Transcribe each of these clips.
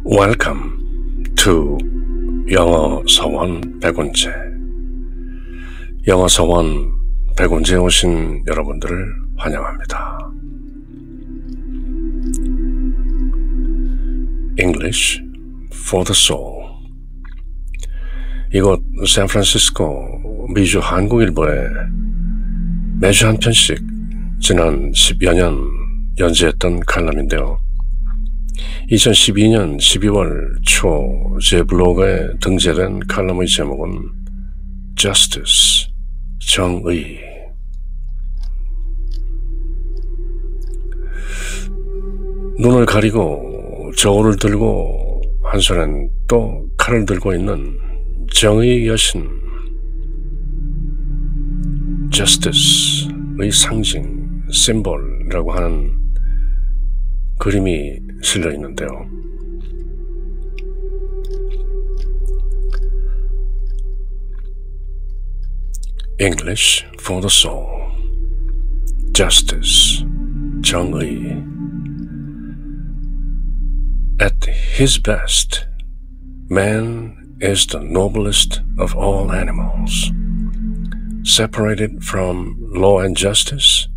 Welcome to 영어 서원 100원째. 영어 서원 100원째에 오신 여러분들을 환영합니다. English for the Soul. 이곳 샌프란시스코 미주 한국일보에 매주 한 편씩 지난 10여 년 연재했던 칼럼인데요. 2012년 12월 초 제 블로그에 등재된 칼럼의 제목은 Justice, 정의. 눈을 가리고 저울을 들고 한 손엔 또 칼을 들고 있는 정의의 여신, Justice의 상징, 심볼이라고 하는 그림이 실려 있는데요. English for the Soul. Justice, 정의. At his best, man is the noblest of all animals. Separated from law and justice,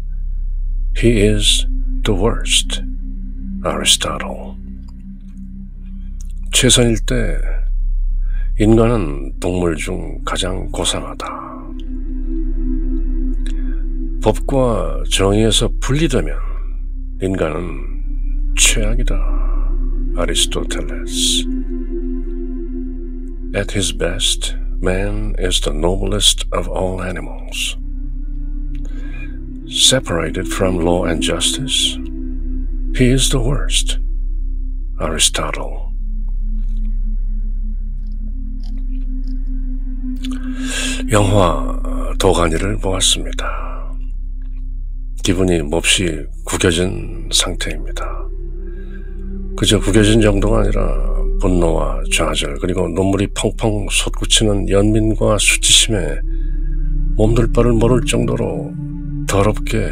he is the worst. Aristotle. 최선일 때 인간은 동물 중 가장 고상하다. 법과 정의에서 분리되면 인간은 최악이다. 아리스토텔레스. At his best, man is the noblest of all animals. Separated from law and justice, he is the worst. Aristotle. 영화 도가니를 보았습니다. 기분이 몹시 구겨진 상태입니다. 그저 구겨진 정도가 아니라 분노와 좌절 그리고 눈물이 펑펑 솟구치는 연민과 수치심에 몸둘 바를 모를 정도로 더럽게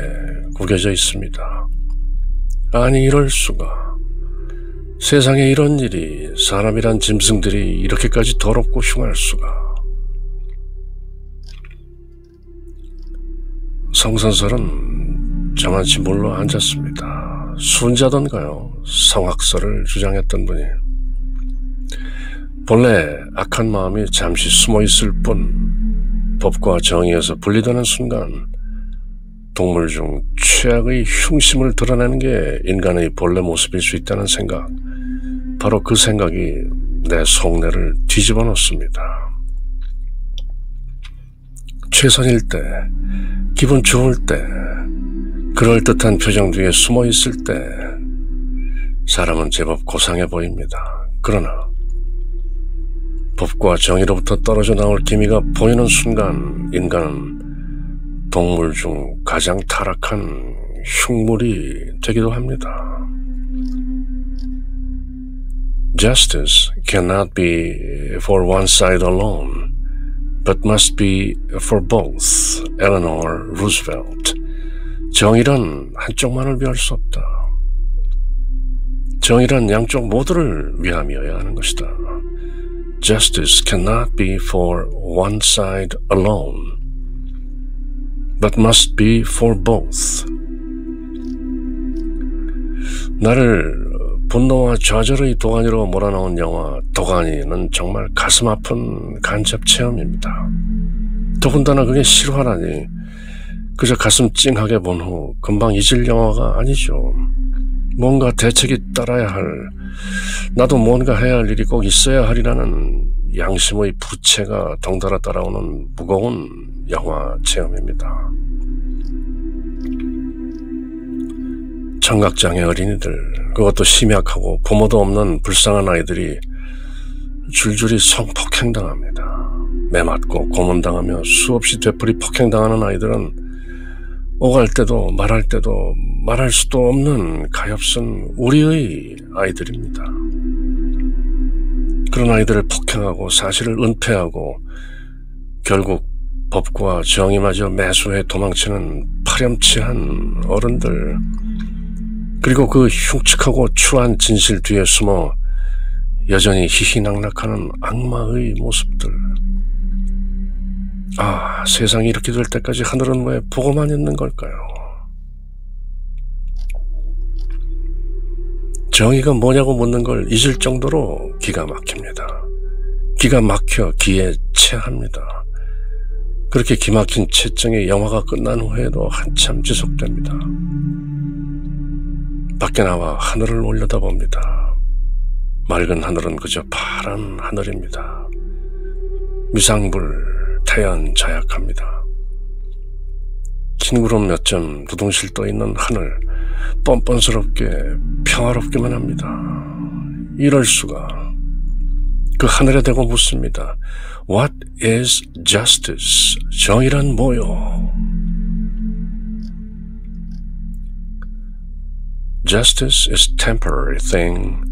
구겨져 있습니다. 아니 이럴 수가. 세상에 이런 일이, 사람이란 짐승들이 이렇게까지 더럽고 흉할 수가. 성선설은 저만치 물러 앉았습니다. 순자던가요? 성악설을 주장했던 분이. 본래 악한 마음이 잠시 숨어있을 뿐 법과 정의에서 분리되는 순간 동물 중 최악의 흉심을 드러내는 게 인간의 본래 모습일 수 있다는 생각, 바로 그 생각이 내 속내를 뒤집어 놓습니다. 최선일 때, 기분 좋을 때, 그럴듯한 표정 뒤에 숨어 있을 때 사람은 제법 고상해 보입니다. 그러나 법과 정의로부터 떨어져 나올 기미가 보이는 순간 인간은 동물 중 가장 타락한 흉물이 되기도 합니다. Justice cannot be for one side alone, but must be for both. Eleanor Roosevelt. 정의란 한쪽만을 위할 수 없다. 정의란 양쪽 모두를 위함이어야 하는 것이다. Justice cannot be for one side alone, but must be for both. 나를 분노와 좌절의 도가니로 몰아넣은 영화 도가니는 정말 가슴 아픈 간접 체험입니다. 더군다나 그게 실화라니 그저 가슴 찡하게 본 후 금방 잊을 영화가 아니죠. 뭔가 대책이 따라야 할, 나도 뭔가 해야 할 일이 꼭 있어야 하리라는 양심의 부채가 덩달아 따라오는 무거운 영화 체험입니다. 청각장애 어린이들, 그것도 심약하고 부모도 없는 불쌍한 아이들이 줄줄이 성폭행당합니다. 매맞고 고문당하며 수없이 되풀이 폭행당하는 아이들은 오갈 때도 말할 때도 말할 수도 없는 가엾은 우리의 아이들입니다. 그런 아이들을 폭행하고 사실을 은폐하고 결국 법과 정의마저 매수해 도망치는 파렴치한 어른들, 그리고 그 흉측하고 추한 진실 뒤에 숨어 여전히 희희낙낙하는 악마의 모습들. 아, 세상이 이렇게 될 때까지 하늘은 왜 보고만 있는 걸까요? 정의가 뭐냐고 묻는 걸 잊을 정도로 기가 막힙니다. 기가 막혀 기에 체합니다. 그렇게 기막힌 채증이 영화가 끝난 후에도 한참 지속됩니다. 밖에 나와 하늘을 올려다봅니다. 맑은 하늘은 그저 파란 하늘입니다. 미상불, 태연 자약합니다. 흰 구름 몇 점 두둥실 떠있는 하늘, 뻔뻔스럽게 평화롭기만 합니다. 이럴 수가. 그 하늘에 대고 묻습니다. What is justice? 정의란 뭐요? Justice is a temporary thing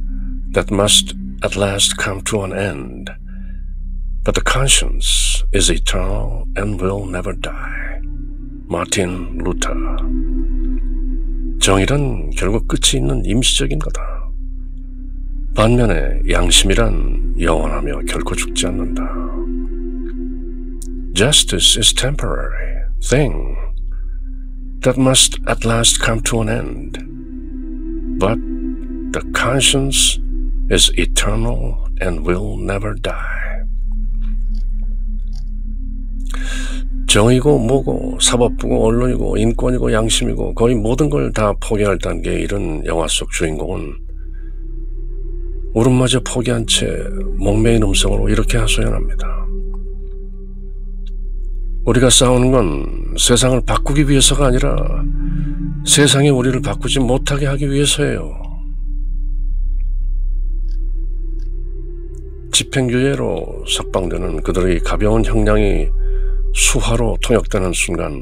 that must at last come to an end. But the conscience is eternal and will never die. 마틴 루터. 정의란 결국 끝이 있는 임시적인 거다. 반면에 양심이란 영원하며 결코 죽지 않는다. Justice is a temporary thing that must at last come to an end. But the conscience is eternal and will never die. 정의고 뭐고 사법부고 언론이고 인권이고 양심이고 거의 모든 걸 다 포기할 단계에 이른 영화 속 주인공은 울음마저 포기한 채 목매인 음성으로 이렇게 하소연합니다. 우리가 싸우는 건 세상을 바꾸기 위해서가 아니라 세상이 우리를 바꾸지 못하게 하기 위해서예요. 집행유예로 석방되는 그들의 가벼운 형량이 수화로 통역되는 순간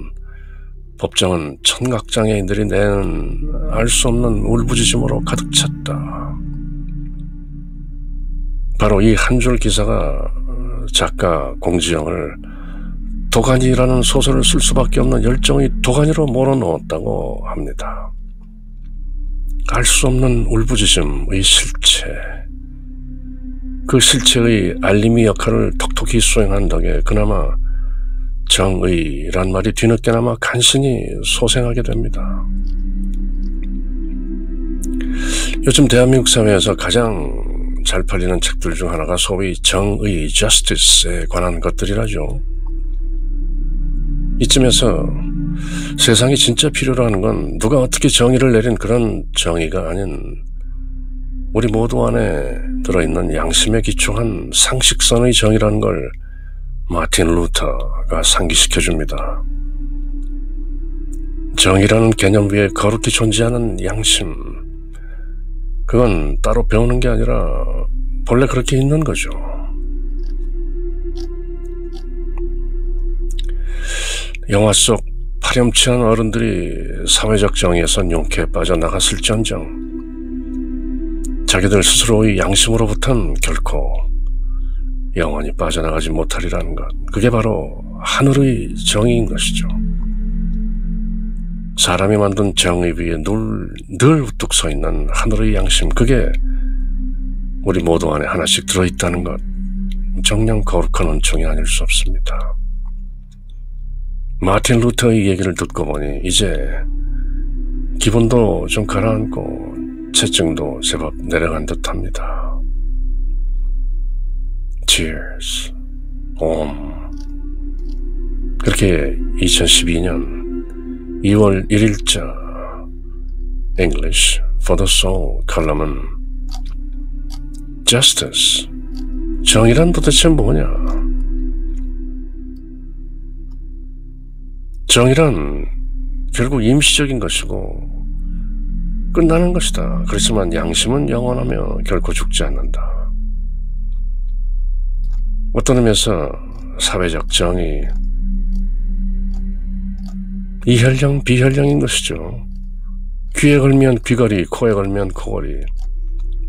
법정은 청각장애인들이 내는 알 수 없는 울부짖음으로 가득 찼다. 바로 이 한 줄 기사가 작가 공지영을 도가니라는 소설을 쓸 수밖에 없는 열정의 도가니로 몰아넣었다고 합니다. 알 수 없는 울부짖음의 실체, 그 실체의 알림이 역할을 톡톡히 수행한 덕에 그나마 정의란 말이 뒤늦게나마 간신히 소생하게 됩니다. 요즘 대한민국 사회에서 가장 잘 팔리는 책들 중 하나가 소위 정의, justice에 관한 것들이라죠. 이쯤에서 세상이 진짜 필요로 하는 건 누가 어떻게 정의를 내린 그런 정의가 아닌 우리 모두 안에 들어있는 양심에 기초한 상식선의 정의라는 걸 마틴 루터가 상기시켜줍니다. 정의라는 개념 위에 거룩히 존재하는 양심, 그건 따로 배우는 게 아니라 본래 그렇게 있는 거죠. 영화 속 파렴치한 어른들이 사회적 정의에선 용케 빠져나갔을지언정 자기들 스스로의 양심으로부터는 결코 영원히 빠져나가지 못하리라는 것, 그게 바로 하늘의 정의인 것이죠. 사람이 만든 정의 위에 늘 우뚝 서 있는 하늘의 양심, 그게 우리 모두 안에 하나씩 들어있다는 것, 정녕 거룩한 은총이 아닐 수 없습니다. 마틴 루터의 얘기를 듣고 보니 이제 기분도 좀 가라앉고 체증도 제법 내려간 듯합니다. Cheers. 그렇게 2012년 2월 1일자 English for the Soul 칼럼은 Justice, 정의란 도대체 뭐냐? 정의란 결국 임시적인 것이고 끝나는 것이다. 그렇지만 양심은 영원하며 결코 죽지 않는다. 어떤 의미에서 사회적 정의, 이혈령, 비혈령인 것이죠. 귀에 걸면 귀걸이, 코에 걸면 코걸이,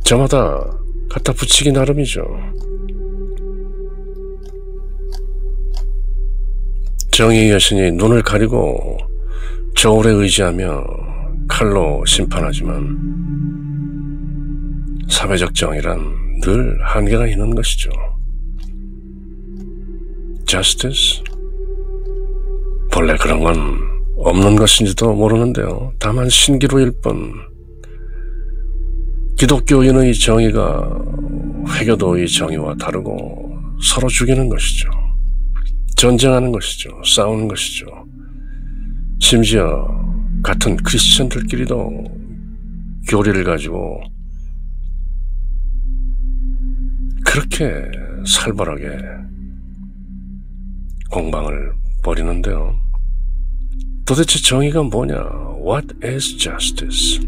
저마다 갖다 붙이기 나름이죠. 정의의 여신이 눈을 가리고 저울에 의지하며 칼로 심판하지만 사회적 정의란 늘 한계가 있는 것이죠. Justice? 본래 그런 건 없는 것인지도 모르는데요. 다만 신기루일 뿐. 기독교인의 정의가 회교도의 정의와 다르고 서로 죽이는 것이죠. 전쟁하는 것이죠. 싸우는 것이죠. 심지어 같은 크리스천들끼리도 교리를 가지고 그렇게 살벌하게 공방을 벌이는데요. 도대체 정의가 뭐냐? What is justice?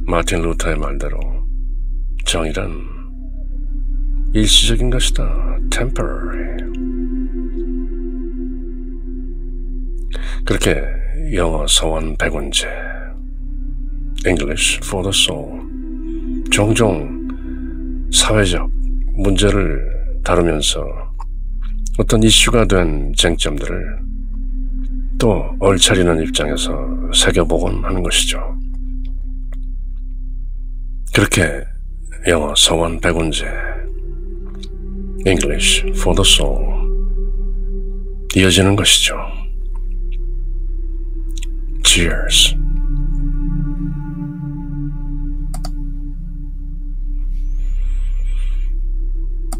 마틴 루터의 말대로 정의란 일시적인 것이다. Temporary. 그렇게 영어 서원 백원제 English for the soul 종종 사회적 문제를 다루면서 어떤 이슈가 된 쟁점들을 또 얼차리는 입장에서 새겨보곤 하는 것이죠. 그렇게 영어 서원 백운제 English for the soul 이어지는 것이죠. Cheers.